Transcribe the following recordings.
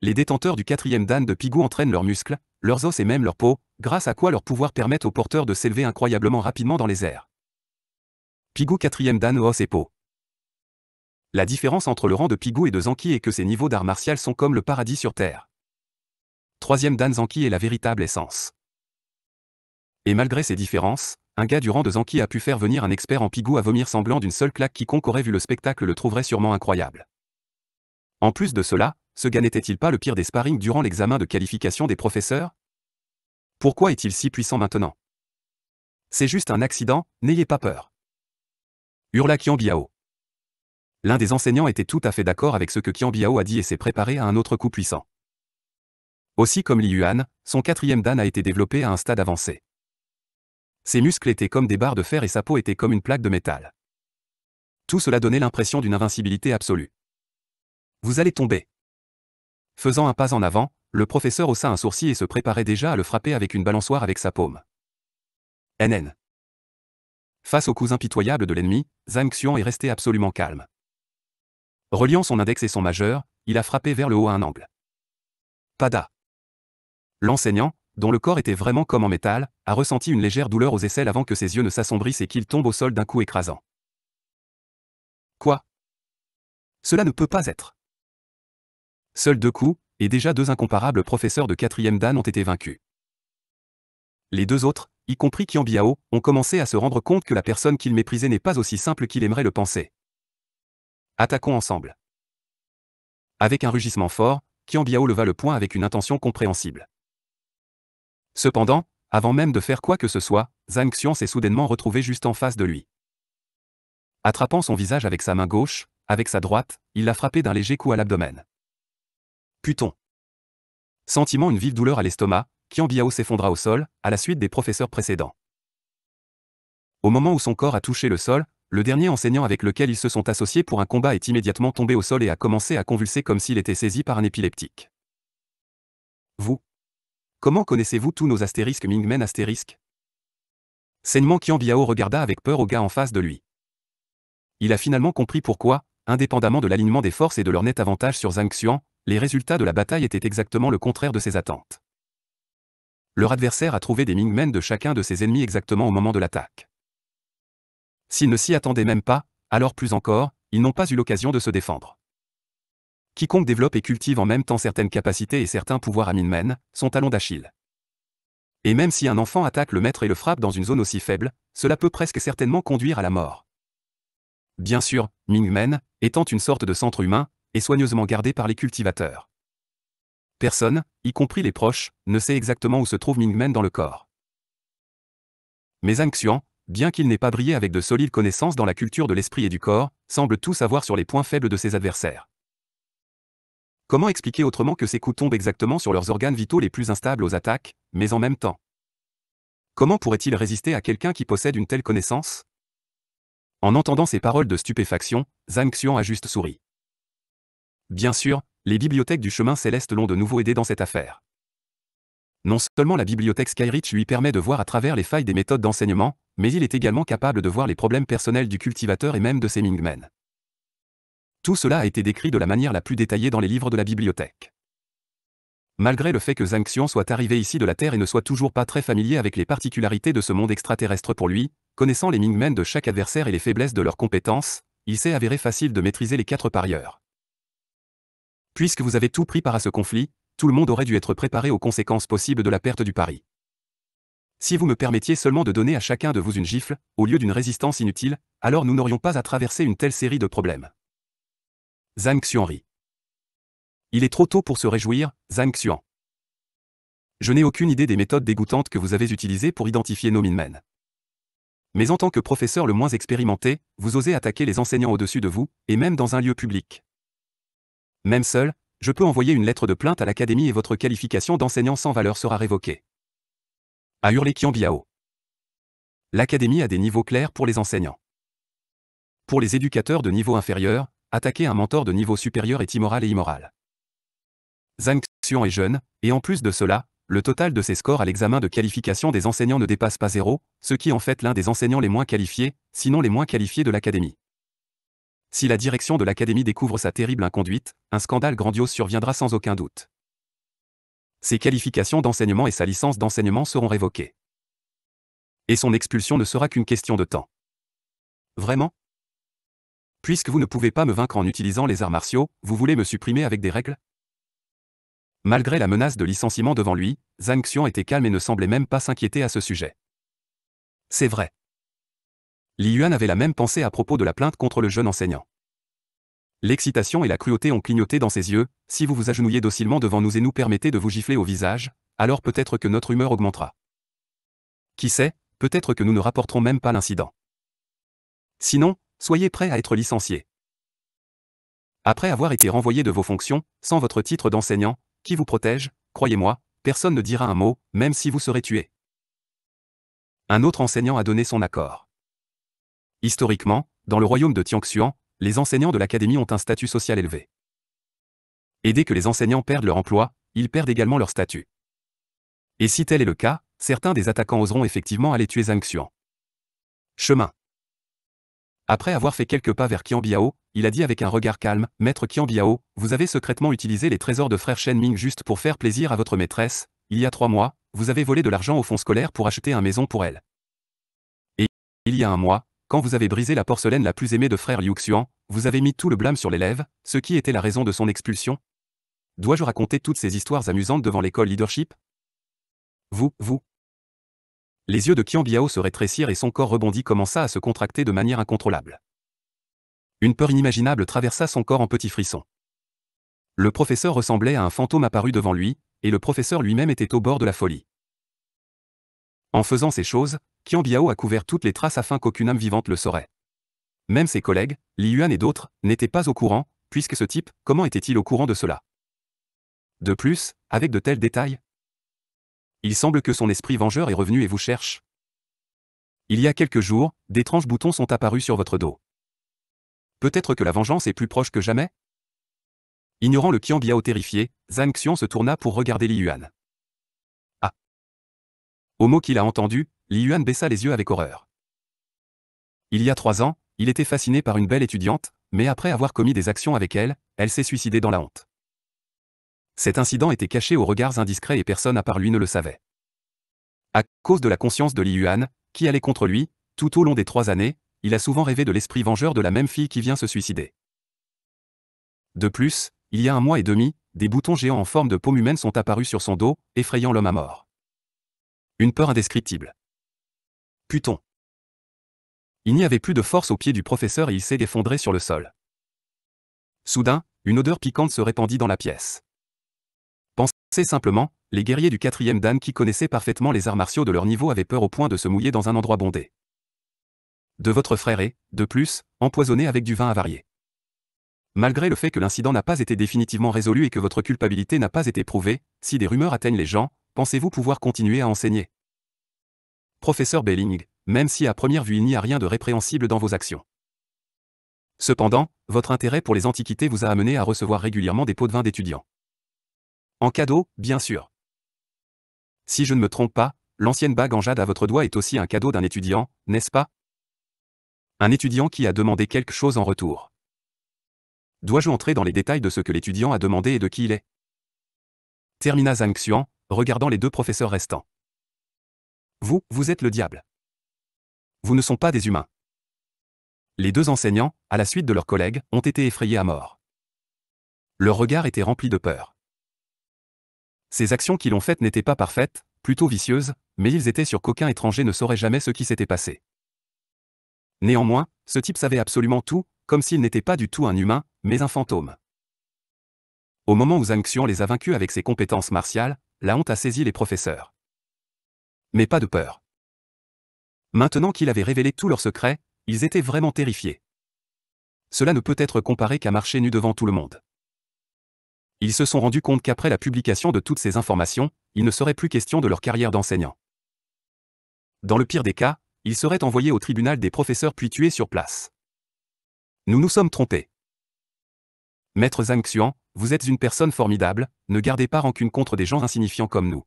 Les détenteurs du 4e dan de Pigou entraînent leurs muscles, leurs os et même leur peau, grâce à quoi leur pouvoir permet aux porteurs de s'élever incroyablement rapidement dans les airs. Pigou 4e dan os et peau. La différence entre le rang de Pigou et de Zanki est que ces niveaux d'art martial sont comme le paradis sur Terre. 3e dan Zanki est la véritable essence. Et malgré ces différences, un gars du rang de Zanki a pu faire venir un expert en Pigou à vomir semblant d'une seule claque. Quiconque aurait vu le spectacle le trouverait sûrement incroyable. En plus de cela, ce gars n'était-il pas le pire des sparring durant l'examen de qualification des professeurs? Pourquoi est-il si puissant maintenant? C'est juste un accident, n'ayez pas peur. Hurla Qian Biao. L'un des enseignants était tout à fait d'accord avec ce que Qian Biao a dit et s'est préparé à un autre coup puissant. Aussi comme Li Yuan, son 4e dan a été développé à un stade avancé. Ses muscles étaient comme des barres de fer et sa peau était comme une plaque de métal. Tout cela donnait l'impression d'une invincibilité absolue. Vous allez tomber. Faisant un pas en avant, le professeur haussa un sourcil et se préparait déjà à le frapper avec une balançoire avec sa paume. NN. Face aux coups impitoyables de l'ennemi, Zhang Xuan est resté absolument calme. Reliant son index et son majeur, il a frappé vers le haut à un angle. Pada. L'enseignant, dont le corps était vraiment comme en métal, a ressenti une légère douleur aux aisselles avant que ses yeux ne s'assombrissent et qu'il tombe au sol d'un coup écrasant. Quoi? Cela ne peut pas être. Seuls 2 coups, et déjà 2 incomparables professeurs de 4e dan ont été vaincus. Les 2 autres, y compris Qian Biao, ont commencé à se rendre compte que la personne qu'ils méprisaient n'est pas aussi simple qu'il aimerait le penser. Attaquons ensemble. Avec un rugissement fort, Qian Biao leva le poing avec une intention compréhensible. Cependant, avant même de faire quoi que ce soit, Zhang Xuan s'est soudainement retrouvé juste en face de lui. Attrapant son visage avec sa main gauche, avec sa droite, il l'a frappé d'un léger coup à l'abdomen. Putain. Sentant une vive douleur à l'estomac, Qian Biao s'effondra au sol, à la suite des professeurs précédents. Au moment où son corps a touché le sol, le dernier enseignant avec lequel ils se sont associés pour un combat est immédiatement tombé au sol et a commencé à convulser comme s'il était saisi par un épileptique. Vous? Comment connaissez-vous tous nos astérisques Mingmen astérisques? Sainement Qian Biao regarda avec peur au gars en face de lui. Il a finalement compris pourquoi, indépendamment de l'alignement des forces et de leur net avantage sur Zhang Xuan, les résultats de la bataille étaient exactement le contraire de ses attentes. Leur adversaire a trouvé des Mingmen de chacun de ses ennemis exactement au moment de l'attaque. S'ils ne s'y attendaient même pas, alors plus encore, ils n'ont pas eu l'occasion de se défendre. Quiconque développe et cultive en même temps certaines capacités et certains pouvoirs à Mingmen, son talon d'Achille. Et même si un enfant attaque le maître et le frappe dans une zone aussi faible, cela peut presque certainement conduire à la mort. Bien sûr, Mingmen, étant une sorte de centre humain, est soigneusement gardé par les cultivateurs. Personne, y compris les proches, ne sait exactement où se trouve Mingmen dans le corps. Mais Zhang Xuan, bien qu'il n'ait pas brillé avec de solides connaissances dans la culture de l'esprit et du corps, semble tout savoir sur les points faibles de ses adversaires. Comment expliquer autrement que ces coups tombent exactement sur leurs organes vitaux les plus instables aux attaques, mais en même temps? Comment pourrait-il résister à quelqu'un qui possède une telle connaissance? En entendant ces paroles de stupéfaction, Zhang Xuan a juste souri. Bien sûr, les bibliothèques du chemin céleste l'ont de nouveau aidé dans cette affaire. Non seulement la bibliothèque Skyreach lui permet de voir à travers les failles des méthodes d'enseignement, mais il est également capable de voir les problèmes personnels du cultivateur et même de ses Mingmen. Tout cela a été décrit de la manière la plus détaillée dans les livres de la bibliothèque. Malgré le fait que Zhang Xuan soit arrivé ici de la Terre et ne soit toujours pas très familier avec les particularités de ce monde extraterrestre pour lui, connaissant les Mingmen de chaque adversaire et les faiblesses de leurs compétences, il s'est avéré facile de maîtriser les 4 parieurs. Puisque vous avez tout pris part à ce conflit, tout le monde aurait dû être préparé aux conséquences possibles de la perte du pari. Si vous me permettiez seulement de donner à chacun de vous une gifle, au lieu d'une résistance inutile, alors nous n'aurions pas à traverser une telle série de problèmes. Zhang Xuan rit. Il est trop tôt pour se réjouir, Zhang Xuan. Je n'ai aucune idée des méthodes dégoûtantes que vous avez utilisées pour identifier nos Mingmen. Mais en tant que professeur le moins expérimenté, vous osez attaquer les enseignants au-dessus de vous, et même dans un lieu public. Même seul, je peux envoyer une lettre de plainte à l'académie et votre qualification d'enseignant sans valeur sera révoquée. A hurlé Qian Biao. L'académie a des niveaux clairs pour les enseignants. Pour les éducateurs de niveau inférieur, attaquer un mentor de niveau supérieur est immoral et immoral. Zhang Xuan est jeune, et en plus de cela, le total de ses scores à l'examen de qualification des enseignants ne dépasse pas 0, ce qui en fait l'un des enseignants les moins qualifiés, sinon les moins qualifiés de l'académie. Si la direction de l'académie découvre sa terrible inconduite, un scandale grandiose surviendra sans aucun doute. Ses qualifications d'enseignement et sa licence d'enseignement seront révoquées. Et son expulsion ne sera qu'une question de temps. Vraiment? Puisque vous ne pouvez pas me vaincre en utilisant les arts martiaux, vous voulez me supprimer avec des règles? Malgré la menace de licenciement devant lui, Zhang Xian était calme et ne semblait même pas s'inquiéter à ce sujet. C'est vrai. Li Yuan avait la même pensée à propos de la plainte contre le jeune enseignant. L'excitation et la cruauté ont clignoté dans ses yeux. Si vous vous agenouillez docilement devant nous et nous permettez de vous gifler au visage, alors peut-être que notre humeur augmentera. Qui sait, peut-être que nous ne rapporterons même pas l'incident. Sinon, soyez prêts à être licenciés. Après avoir été renvoyé de vos fonctions, sans votre titre d'enseignant, qui vous protège, croyez-moi, personne ne dira un mot, même si vous serez tué. Un autre enseignant a donné son accord. Historiquement, dans le royaume de Tianxuan, les enseignants de l'académie ont un statut social élevé. Et dès que les enseignants perdent leur emploi, ils perdent également leur statut. Et si tel est le cas, certains des attaquants oseront effectivement aller tuer Zhang Xuan. Chemin. Après avoir fait quelques pas vers Qian Biao, il a dit avec un regard calme, « Maître Qian Biao, vous avez secrètement utilisé les trésors de frère Shen Ming juste pour faire plaisir à votre maîtresse. Il y a 3 mois, vous avez volé de l'argent au fonds scolaire pour acheter une maison pour elle. Et, il y a 1 mois, quand vous avez brisé la porcelaine la plus aimée de frère Liu Xuan, vous avez mis tout le blâme sur l'élève, ce qui était la raison de son expulsion. Dois-je raconter toutes ces histoires amusantes devant l'école leadership? Vous. Les yeux de Qian Biao se rétrécirent et son corps rebondi commença à se contracter de manière incontrôlable. Une peur inimaginable traversa son corps en petits frissons. Le professeur ressemblait à un fantôme apparu devant lui, et le professeur lui-même était au bord de la folie. En faisant ces choses, Qian Biao a couvert toutes les traces afin qu'aucune âme vivante le saurait. Même ses collègues, Li Yuan et d'autres, n'étaient pas au courant, puisque ce type, comment était-il au courant de cela? De plus, avec de tels détails? Il semble que son esprit vengeur est revenu et vous cherche. Il y a quelques jours, d'étranges boutons sont apparus sur votre dos. Peut-être que la vengeance est plus proche que jamais? Ignorant le Qian Biao terrifié, Zhang Xian se tourna pour regarder Li Yuan. Ah! Au mot qu'il a entendu, Li Yuan baissa les yeux avec horreur. Il y a 3 ans, il était fasciné par une belle étudiante, mais après avoir commis des actions avec elle, elle s'est suicidée dans la honte. Cet incident était caché aux regards indiscrets et personne à part lui ne le savait. À cause de la conscience de Li Yuan, qui allait contre lui, tout au long des 3 années, il a souvent rêvé de l'esprit vengeur de la même fille qui vient se suicider. De plus, il y a 1 mois et demi, des boutons géants en forme de paume humaine sont apparus sur son dos, effrayant l'homme à mort. Une peur indescriptible. Putain. Il n'y avait plus de force au pied du professeur et il s'est effondré sur le sol. Soudain, une odeur piquante se répandit dans la pièce. Pensez simplement, les guerriers du 4e Dan qui connaissaient parfaitement les arts martiaux de leur niveau avaient peur au point de se mouiller dans un endroit bondé. De votre frère est, de plus, empoisonné avec du vin avarié. Malgré le fait que l'incident n'a pas été définitivement résolu et que votre culpabilité n'a pas été prouvée, si des rumeurs atteignent les gens, pensez-vous pouvoir continuer à enseigner? Professeur Belling, même si à première vue il n'y a rien de répréhensible dans vos actions. Cependant, votre intérêt pour les antiquités vous a amené à recevoir régulièrement des pots de vin d'étudiants. En cadeau, bien sûr. Si je ne me trompe pas, l'ancienne bague en jade à votre doigt est aussi un cadeau d'un étudiant, n'est-ce pas? Un étudiant qui a demandé quelque chose en retour. Dois-je entrer dans les détails de ce que l'étudiant a demandé et de qui il est? Termina Zhang Xuan, regardant les 2 professeurs restants. Vous êtes le diable. Vous ne sont pas des humains. Les 2 enseignants, à la suite de leurs collègues, ont été effrayés à mort. Leur regard était rempli de peur. Ces actions qu'ils ont faites n'étaient pas parfaites, plutôt vicieuses, mais ils étaient sûrs qu'aucun étranger ne saurait jamais ce qui s'était passé. Néanmoins, ce type savait absolument tout, comme s'il n'était pas du tout un humain, mais un fantôme. Au moment où Zhang Xuan les a vaincus avec ses compétences martiales, la honte a saisi les professeurs. Mais pas de peur. Maintenant qu'il avait révélé tous leurs secrets, ils étaient vraiment terrifiés. Cela ne peut être comparé qu'à marcher nu devant tout le monde. Ils se sont rendus compte qu'après la publication de toutes ces informations, il ne serait plus question de leur carrière d'enseignant. Dans le pire des cas, ils seraient envoyés au tribunal des professeurs puis tués sur place. Nous nous sommes trompés. Maître Zhang Xuan, vous êtes une personne formidable, ne gardez pas rancune contre des gens insignifiants comme nous.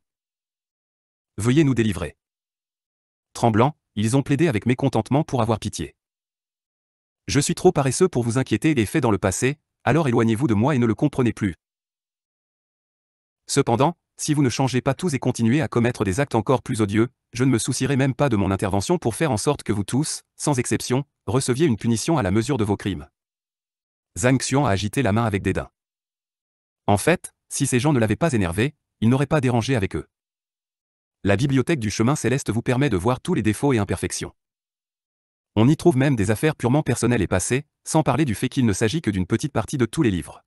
Veuillez nous délivrer. Tremblants, ils ont plaidé avec mécontentement pour avoir pitié. Je suis trop paresseux pour vous inquiéter des faits dans le passé, alors éloignez-vous de moi et ne le comprenez plus. Cependant, si vous ne changez pas tous et continuez à commettre des actes encore plus odieux, je ne me soucierai même pas de mon intervention pour faire en sorte que vous tous, sans exception, receviez une punition à la mesure de vos crimes. Zhang Xuan a agité la main avec dédain. En fait, si ces gens ne l'avaient pas énervé, il n'aurait pas dérangé avec eux. La bibliothèque du chemin céleste vous permet de voir tous les défauts et imperfections. On y trouve même des affaires purement personnelles et passées, sans parler du fait qu'il ne s'agit que d'une petite partie de tous les livres.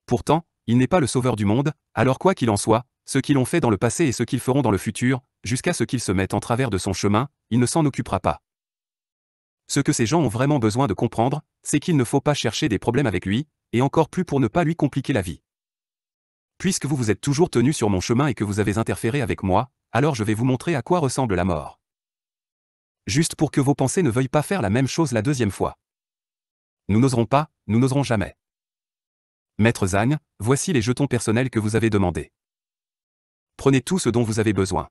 Pourtant, il n'est pas le sauveur du monde, alors quoi qu'il en soit, ce qu'ils ont fait dans le passé et ce qu'ils feront dans le futur, jusqu'à ce qu'ils se mettent en travers de son chemin, il ne s'en occupera pas. Ce que ces gens ont vraiment besoin de comprendre, c'est qu'il ne faut pas chercher des problèmes avec lui, et encore plus pour ne pas lui compliquer la vie. Puisque vous vous êtes toujours tenu sur mon chemin et que vous avez interféré avec moi, alors je vais vous montrer à quoi ressemble la mort. Juste pour que vos pensées ne veuillent pas faire la même chose la deuxième fois. Nous n'oserons pas, nous n'oserons jamais. Maître Zhang, voici les jetons personnels que vous avez demandés. Prenez tout ce dont vous avez besoin.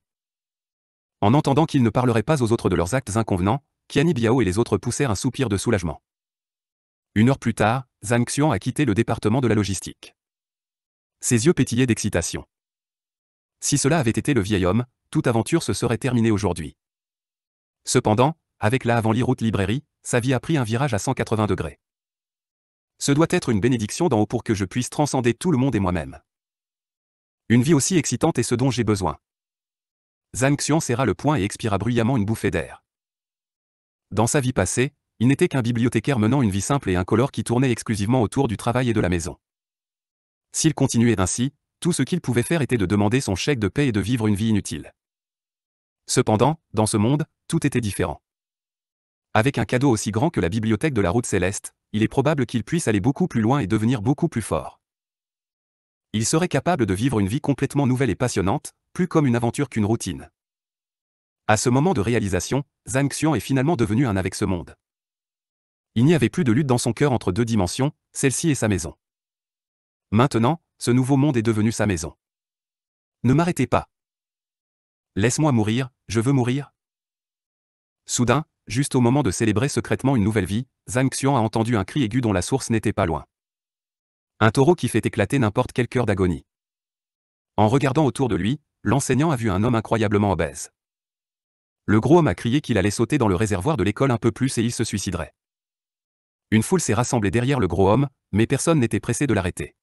En entendant qu'ils ne parleraient pas aux autres de leurs actes inconvenants, Qiani Biao et les autres poussèrent un soupir de soulagement. 1 heure plus tard, Zhang Xuan a quitté le département de la logistique. Ses yeux pétillaient d'excitation. Si cela avait été le vieil homme, toute aventure se serait terminée aujourd'hui. Cependant, avec la Avanli Route Librairie, sa vie a pris un virage à 180 degrés. Ce doit être une bénédiction d'en haut pour que je puisse transcender tout le monde et moi-même. Une vie aussi excitante est ce dont j'ai besoin. Zhang Xuan serra le poing et expira bruyamment une bouffée d'air. Dans sa vie passée, il n'était qu'un bibliothécaire menant une vie simple et incolore qui tournait exclusivement autour du travail et de la maison. S'il continuait ainsi, tout ce qu'il pouvait faire était de demander son chèque de paie et de vivre une vie inutile. Cependant, dans ce monde, tout était différent. Avec un cadeau aussi grand que la bibliothèque de la Route Céleste, il est probable qu'il puisse aller beaucoup plus loin et devenir beaucoup plus fort. Il serait capable de vivre une vie complètement nouvelle et passionnante, plus comme une aventure qu'une routine. À ce moment de réalisation, Zhang Xuan est finalement devenu un avec ce monde. Il n'y avait plus de lutte dans son cœur entre deux dimensions, celle-ci et sa maison. Maintenant, ce nouveau monde est devenu sa maison. Ne m'arrêtez pas. Laisse-moi mourir, je veux mourir. Soudain, juste au moment de célébrer secrètement une nouvelle vie, Zhang Xuan a entendu un cri aigu dont la source n'était pas loin. Un taureau qui fait éclater n'importe quel cœur d'agonie. En regardant autour de lui, l'enseignant a vu un homme incroyablement obèse. Le gros homme a crié qu'il allait sauter dans le réservoir de l'école un peu plus et il se suiciderait. Une foule s'est rassemblée derrière le gros homme, mais personne n'était pressé de l'arrêter.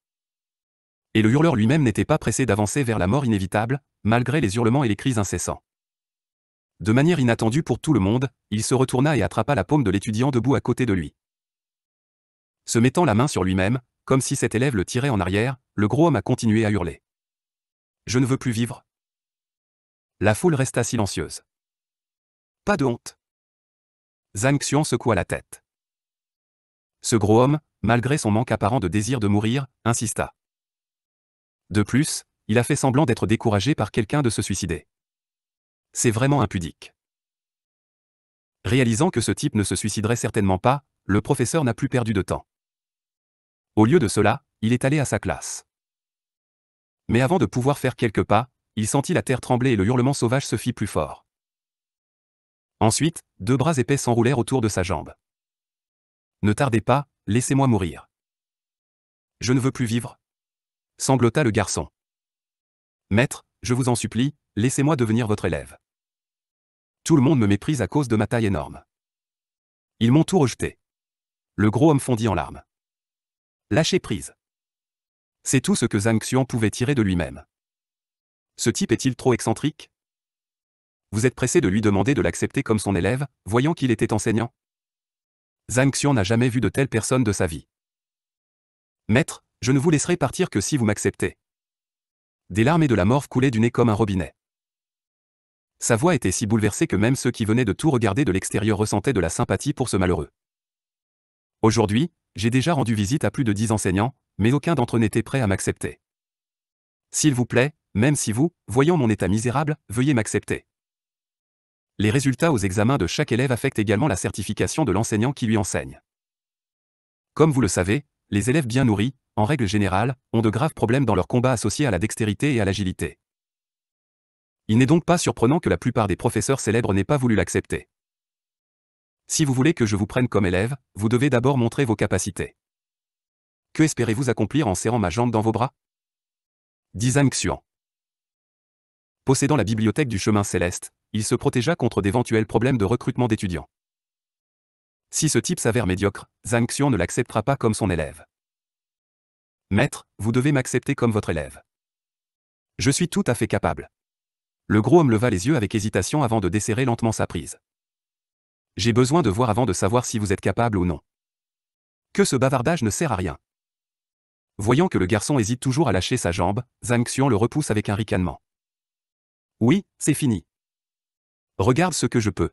Et le hurleur lui-même n'était pas pressé d'avancer vers la mort inévitable, malgré les hurlements et les cris incessants. De manière inattendue pour tout le monde, il se retourna et attrapa la paume de l'étudiant debout à côté de lui. Se mettant la main sur lui-même, comme si cet élève le tirait en arrière, le gros homme a continué à hurler. « Je ne veux plus vivre !» La foule resta silencieuse. Pas de honte. Zhang Xuan secoua la tête. Ce gros homme, malgré son manque apparent de désir de mourir, insista. De plus, il a fait semblant d'être découragé par quelqu'un de se suicider. C'est vraiment impudique. Réalisant que ce type ne se suiciderait certainement pas, le professeur n'a plus perdu de temps. Au lieu de cela, il est allé à sa classe. Mais avant de pouvoir faire quelques pas, il sentit la terre trembler et le hurlement sauvage se fit plus fort. Ensuite, 2 bras épais s'enroulèrent autour de sa jambe. Ne tardez pas, laissez-moi mourir. Je ne veux plus vivre. Sanglota le garçon. Maître, je vous en supplie, laissez-moi devenir votre élève. Tout le monde me méprise à cause de ma taille énorme. Ils m'ont tout rejeté. Le gros homme fondit en larmes. Lâchez prise. C'est tout ce que Zhang Xuan pouvait tirer de lui-même. Ce type est-il trop excentrique? Vous êtes pressé de lui demander de l'accepter comme son élève, voyant qu'il était enseignant? Zhang Xuan n'a jamais vu de telle personne de sa vie. Maître, je ne vous laisserai partir que si vous m'acceptez. Des larmes et de la morve coulaient du nez comme un robinet. Sa voix était si bouleversée que même ceux qui venaient de tout regarder de l'extérieur ressentaient de la sympathie pour ce malheureux. Aujourd'hui, j'ai déjà rendu visite à plus de 10 enseignants, mais aucun d'entre eux n'était prêt à m'accepter. S'il vous plaît, même si vous, voyant mon état misérable, veuillez m'accepter. Les résultats aux examens de chaque élève affectent également la certification de l'enseignant qui lui enseigne. Comme vous le savez, les élèves bien nourris, en règle générale, ont de graves problèmes dans leur combat associés à la dextérité et à l'agilité. Il n'est donc pas surprenant que la plupart des professeurs célèbres n'aient pas voulu l'accepter. Si vous voulez que je vous prenne comme élève, vous devez d'abord montrer vos capacités. Que espérez-vous accomplir en serrant ma jambe dans vos bras? Dit Zhang Xuan. Possédant la bibliothèque du chemin céleste, il se protégea contre d'éventuels problèmes de recrutement d'étudiants. Si ce type s'avère médiocre, Zhang Xian ne l'acceptera pas comme son élève. Maître, vous devez m'accepter comme votre élève. Je suis tout à fait capable. Le gros homme leva les yeux avec hésitation avant de desserrer lentement sa prise. J'ai besoin de voir avant de savoir si vous êtes capable ou non. Que ce bavardage ne sert à rien. Voyant que le garçon hésite toujours à lâcher sa jambe, Zhang Xian le repousse avec un ricanement. Oui, c'est fini. Regarde ce que je peux.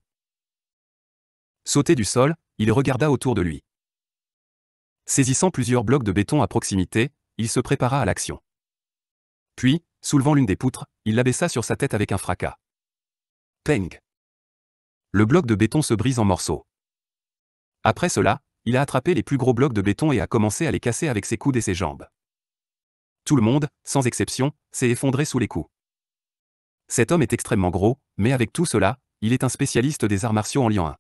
Sauté du sol, il regarda autour de lui. Saisissant plusieurs blocs de béton à proximité, il se prépara à l'action. Puis, soulevant l'une des poutres, il l'abaissa sur sa tête avec un fracas. Peng! Le bloc de béton se brise en morceaux. Après cela, il a attrapé les plus gros blocs de béton et a commencé à les casser avec ses coudes et ses jambes. Tout le monde, sans exception, s'est effondré sous les coups. Cet homme est extrêmement gros, mais avec tout cela, il est un spécialiste des arts martiaux en Lian 1.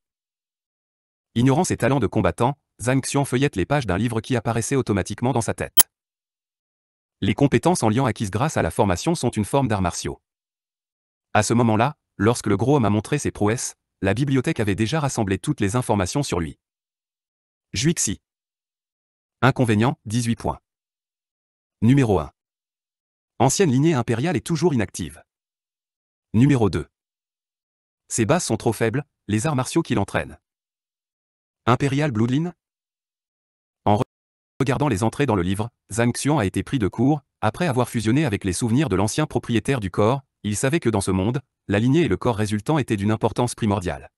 Ignorant ses talents de combattant, Zhang Xian feuillette les pages d'un livre qui apparaissait automatiquement dans sa tête. Les compétences en Lian acquises grâce à la formation sont une forme d'arts martiaux. À ce moment-là, lorsque le gros homme a montré ses prouesses, la bibliothèque avait déjà rassemblé toutes les informations sur lui. Juixi. Inconvénient, 18 points. Numéro 1. Ancienne lignée impériale est toujours inactive. Numéro 2. Ses bases sont trop faibles, les arts martiaux qu'il entraîne. Imperial Bloodline. En regardant les entrées dans le livre, Zhang Xian a été pris de court, après avoir fusionné avec les souvenirs de l'ancien propriétaire du corps, il savait que dans ce monde, la lignée et le corps résultant étaient d'une importance primordiale.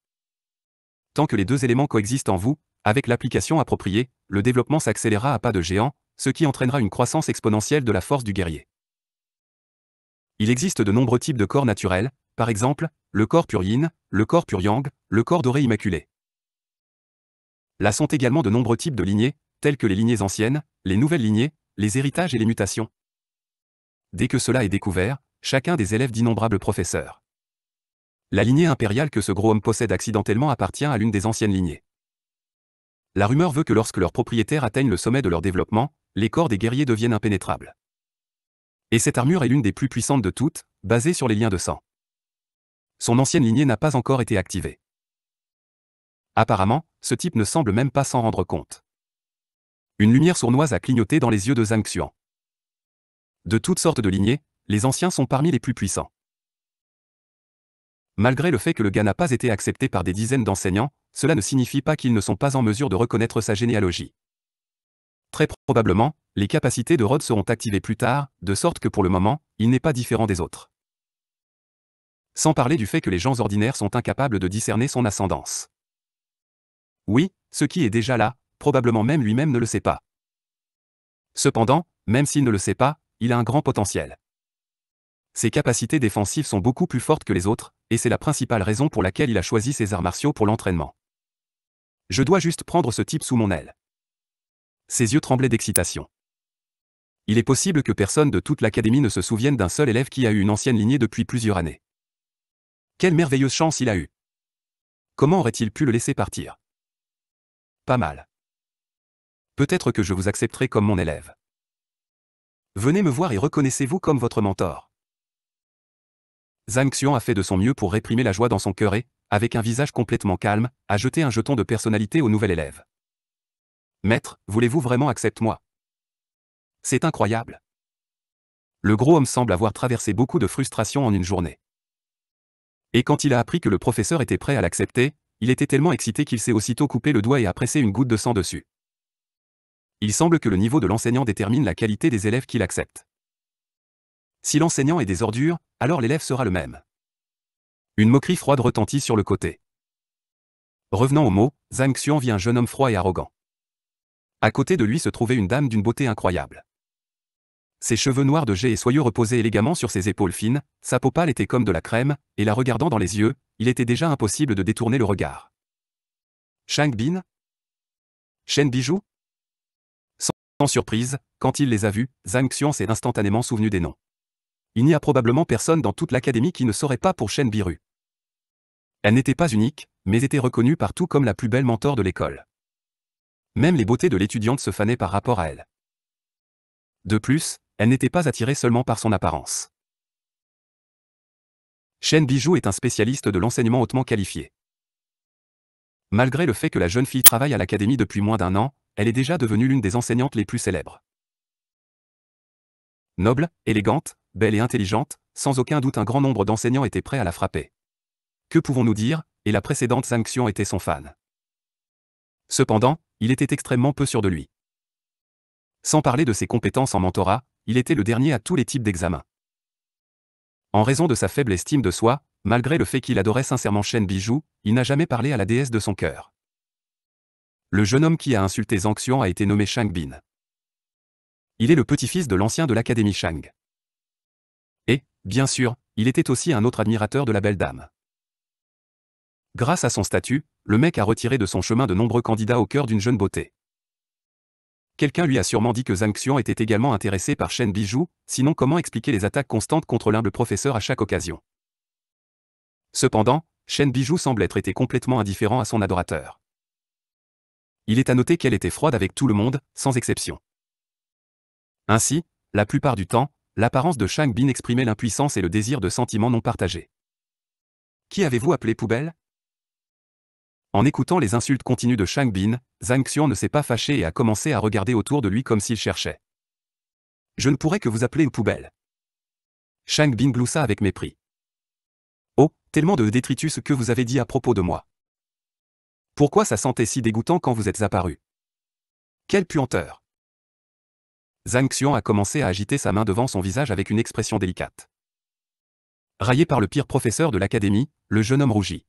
Tant que les deux éléments coexistent en vous, avec l'application appropriée, le développement s'accélérera à pas de géant, ce qui entraînera une croissance exponentielle de la force du guerrier. Il existe de nombreux types de corps naturels, par exemple, le corps pur yin, le corps pur yang, le corps doré immaculé. Là sont également de nombreux types de lignées, telles que les lignées anciennes, les nouvelles lignées, les héritages et les mutations. Dès que cela est découvert, chacun des élèves d'innombrables professeurs. La lignée impériale que ce gros homme possède accidentellement appartient à l'une des anciennes lignées. La rumeur veut que lorsque leurs propriétaires atteignent le sommet de leur développement, les corps des guerriers deviennent impénétrables. Et cette armure est l'une des plus puissantes de toutes, basée sur les liens de sang. Son ancienne lignée n'a pas encore été activée. Apparemment, ce type ne semble même pas s'en rendre compte. Une lumière sournoise a clignoté dans les yeux de Zhang Xian. De toutes sortes de lignées, les anciens sont parmi les plus puissants. Malgré le fait que le gars n'a pas été accepté par des dizaines d'enseignants, cela ne signifie pas qu'ils ne sont pas en mesure de reconnaître sa généalogie. Très probablement, les capacités de Rod seront activées plus tard, de sorte que pour le moment, il n'est pas différent des autres. Sans parler du fait que les gens ordinaires sont incapables de discerner son ascendance. Oui, ce qui est déjà là, probablement même lui-même ne le sait pas. Cependant, même s'il ne le sait pas, il a un grand potentiel. Ses capacités défensives sont beaucoup plus fortes que les autres, et c'est la principale raison pour laquelle il a choisi ses arts martiaux pour l'entraînement. Je dois juste prendre ce type sous mon aile. Ses yeux tremblaient d'excitation. Il est possible que personne de toute l'académie ne se souvienne d'un seul élève qui a eu une ancienne lignée depuis plusieurs années. Quelle merveilleuse chance il a eue! Comment aurait-il pu le laisser partir? Pas mal. Peut-être que je vous accepterai comme mon élève. Venez me voir et reconnaissez-vous comme votre mentor. Zhang Xian a fait de son mieux pour réprimer la joie dans son cœur et, avec un visage complètement calme, a jeté un jeton de personnalité au nouvel élève. Maître, voulez-vous vraiment accepter moi? C'est incroyable. Le gros homme semble avoir traversé beaucoup de frustration en une journée. Et quand il a appris que le professeur était prêt à l'accepter, il était tellement excité qu'il s'est aussitôt coupé le doigt et a pressé une goutte de sang dessus. Il semble que le niveau de l'enseignant détermine la qualité des élèves qu'il accepte. Si l'enseignant est des ordures, alors l'élève sera le même. Une moquerie froide retentit sur le côté. Revenant au mot, Zhang Xian vit un jeune homme froid et arrogant. À côté de lui se trouvait une dame d'une beauté incroyable. Ses cheveux noirs de jet et soyeux reposaient élégamment sur ses épaules fines, sa peau pâle était comme de la crème, et la regardant dans les yeux, il était déjà impossible de détourner le regard. Shang Bin? Shen Bijou? Sans surprise, quand il les a vus, Zhang Xian s'est instantanément souvenu des noms. Il n'y a probablement personne dans toute l'académie qui ne saurait pas pour Shen Biru. Elle n'était pas unique, mais était reconnue partout comme la plus belle mentor de l'école. Même les beautés de l'étudiante se fanaient par rapport à elle. De plus, elle n'était pas attirée seulement par son apparence. Shen Bijou est un spécialiste de l'enseignement hautement qualifié. Malgré le fait que la jeune fille travaille à l'académie depuis moins d'1 an, elle est déjà devenue l'une des enseignantes les plus célèbres. Noble, élégante, belle et intelligente, sans aucun doute un grand nombre d'enseignants étaient prêts à la frapper. Que pouvons-nous dire, et la précédente Zhang Xiong était son fan. Cependant, il était extrêmement peu sûr de lui. Sans parler de ses compétences en mentorat, il était le dernier à tous les types d'examens. En raison de sa faible estime de soi, malgré le fait qu'il adorait sincèrement Shen Bijou, il n'a jamais parlé à la déesse de son cœur. Le jeune homme qui a insulté Zhang Xiong a été nommé Shang Bin. Il est le petit-fils de l'ancien de l'académie Shang. Et, bien sûr, il était aussi un autre admirateur de la belle dame. Grâce à son statut, le mec a retiré de son chemin de nombreux candidats au cœur d'une jeune beauté. Quelqu'un lui a sûrement dit que Zhang Xiong était également intéressé par Shen Bijou, sinon comment expliquer les attaques constantes contre l'humble professeur à chaque occasion. Cependant, Shen Bijou semble être été complètement indifférent à son adorateur. Il est à noter qu'elle était froide avec tout le monde, sans exception. Ainsi, la plupart du temps, l'apparence de Shang Bin exprimait l'impuissance et le désir de sentiments non partagés. Qui avez-vous appelé poubelle? En écoutant les insultes continues de Shang Bin, Zhang Xiong ne s'est pas fâché et a commencé à regarder autour de lui comme s'il cherchait. Je ne pourrais que vous appeler poubelle. Shang Bin gloussa avec mépris. Oh, tellement de détritus que vous avez dit à propos de moi. Pourquoi ça sentait si dégoûtant quand vous êtes apparu? Quelle puanteur! Zhang Xiong a commencé à agiter sa main devant son visage avec une expression délicate. Raillé par le pire professeur de l'académie, le jeune homme rougit.